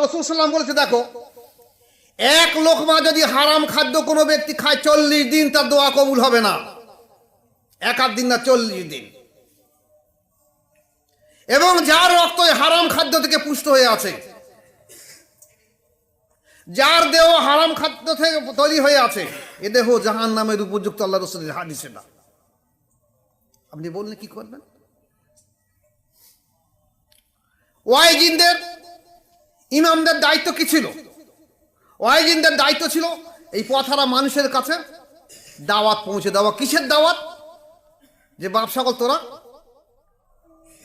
রাসূল সাল্লাল্লাহু বলেছে, দেখো, এক লোকমা যদি হারাম খাদ্য কোনো ব্যক্তি খায় 40 দিন তার দোয়া কবুল হবে না। এক আধ দিন না, 40 দিন। এবং যার রক্ত হারাম খাদ্য থেকে পুষ্ট হয়ে আছে, যার দেহ হারাম খাদ্য থেকে তৈরি হয়ে আছে, এ দেহ জাহান্নামের উপযুক্ত। আল্লাহ রাসূলের হাদিস এটা। আপনি বললে কি করবেন? ওয়াইজিনদের, ইমামদের দায়িত্ব কি ছিল? ওয়াইজিনদের দায়িত্ব ছিল এই পথহারা মানুষের কাছে দাওয়াত পৌঁছে দেওয়া। কিসের দাওয়াত? যে বাপ সকল, তোরা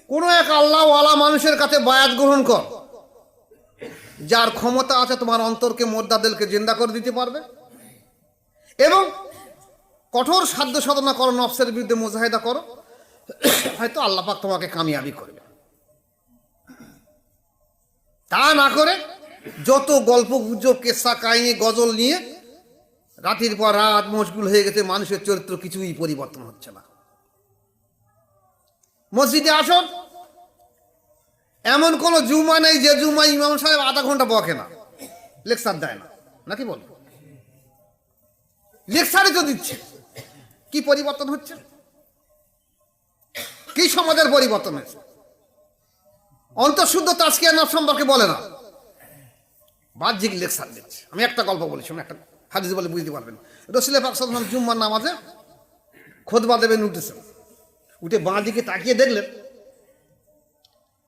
কোনো এক আল্লাহওয়ালা মানুষের কাছে বায়াত গ্রহণ কর, যার ক্ষমতা আছে তোমার অন্তরকে, মোর্দাদেরকে জিন্দা করে দিতে পারবে, এবং কঠোর সাধ্য সাধনা করো, নফসের বিরুদ্ধে মুজাহিদা করো, হয়তো আল্লাহ পাক তোমাকে কামিয়াবি করবে। তা না করে যত গল্প গুজব, কেসা কাহিনী, গজল নিয়ে রাতের পর রাত মশগুল হয়ে গেছে, মানুষের চরিত্র কিছুই পরিবর্তন হচ্ছে না। মসজিদে আসুন, এমন কোন জুমা নেই যে জুমা ইমাম সাহেব আধা ঘন্টা বকে না, লেকচার দেয় না, নাকি বল? লেকচারই তো দিচ্ছে। কি পরিবর্তন হচ্ছে? কি সমাজের পরিবর্তন হয়েছে? অন্তঃশুদ্ধ তাজকিয়া নফস সম্পর্কে বলে না, বাহ্যিক লেকচার দিচ্ছে। আমি একটা গল্প বলেছি, একটা হাদিস বলে বুঝতে পারবেন। রাসূল পাক সাল্লাল্লাহু আলাইহি ওয়াসাল্লাম জুম্মার নামাজে খুতবা দেবেন, উঠেছেন। উঠে বাঁ দিকে তাকিয়ে দেখলেন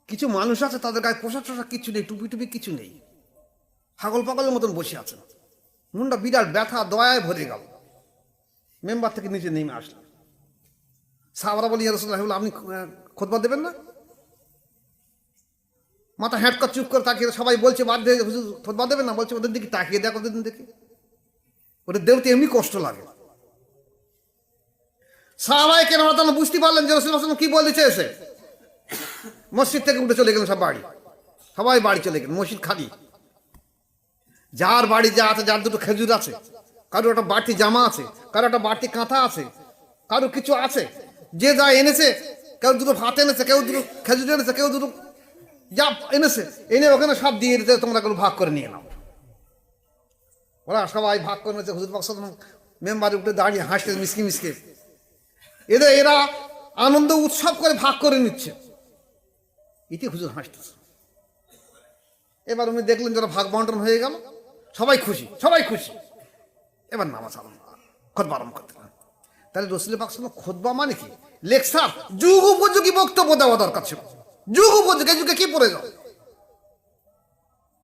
কিছু মানুষ আছে, তাদের গায়ে পোশাক টোশাক কিছু নেই, টুপি টুপি কিছু নেই, পাগল পাগলের মতন বসে আছেন। মুন্ডা বিরাট ব্যথা, দয়ায় ভরে গেল। মেম্বার থেকে নিচে নেমে আসলেন। সাহাবারা বলি, ইয়া রাসূলুল্লাহ, আপনি খুতবা দেবেন না? মাথা হ্যাট করে চুপ করে তাকিয়ে, সবাই বলছে বাধ্য হয়ে, হুজুর খুতবা দেবেন না? বলছে, ওদের দিকে তাকিয়ে দেখো, ওদের দেখে ওদের দেহতে এমনি কষ্ট লাগে। সাহাবায়ে কেরাম রাদিয়াল্লাহু বুঝতে পারলেন যে রাসূল সাল্লাল্লাহু আলাইহি ওয়াসাল্লাম কি বলতে চেয়েছে। মসজিদ থেকে উঠে চলে গেলেন, সবাই বাড়ি চলে গেলেন। মসজিদ খালি। যার বাড়ি যা আছে, যার দুটো খেজুর আছে, কারো একটা বাড়তি জামা আছে, কারো একটা বাড়তি কাঁথা আছে, কারো কিছু আছে, যে যা এনেছে, কেউ দুটো ভাত এনেছে, কেউ দুটো খেজুর এনেছে, কেউ দুটো যা এনেছে এনে ওখানে সব দিয়ে দিতে, তোমরা কোনো ভাগ করে নিয়ে নাও। ওরা সবাই ভাগ করে নিয়েছে। হুজুর পাক সাল্লাল্লাহু আলাইহি ওয়াসাল্লাম মেম্বারে উঠে দাঁড়িয়ে হাসতে মিসকি মিসকে, এরা আনন্দ উৎসব করে ভাগ করে নিচ্ছে। ইতি হুজুর হাসতেছে। এবার উনি দেখলেন যারা ভাগ বন্টন হয়ে গেল, সবাই খুশি, সবাই খুশি। এবার নামাজ খুতবা আরম্ভ করতে। তাহলে রাসূল পাক সাল্লাল্লাহু আলাইহি ওয়াসাল্লাম খুতবা মানে কি? লেকচার, যুগ উপযোগী বক্তব্য দেওয়া দরকার ছিল। যুগ উপযোগী, যুগে কি পড়ে যাও।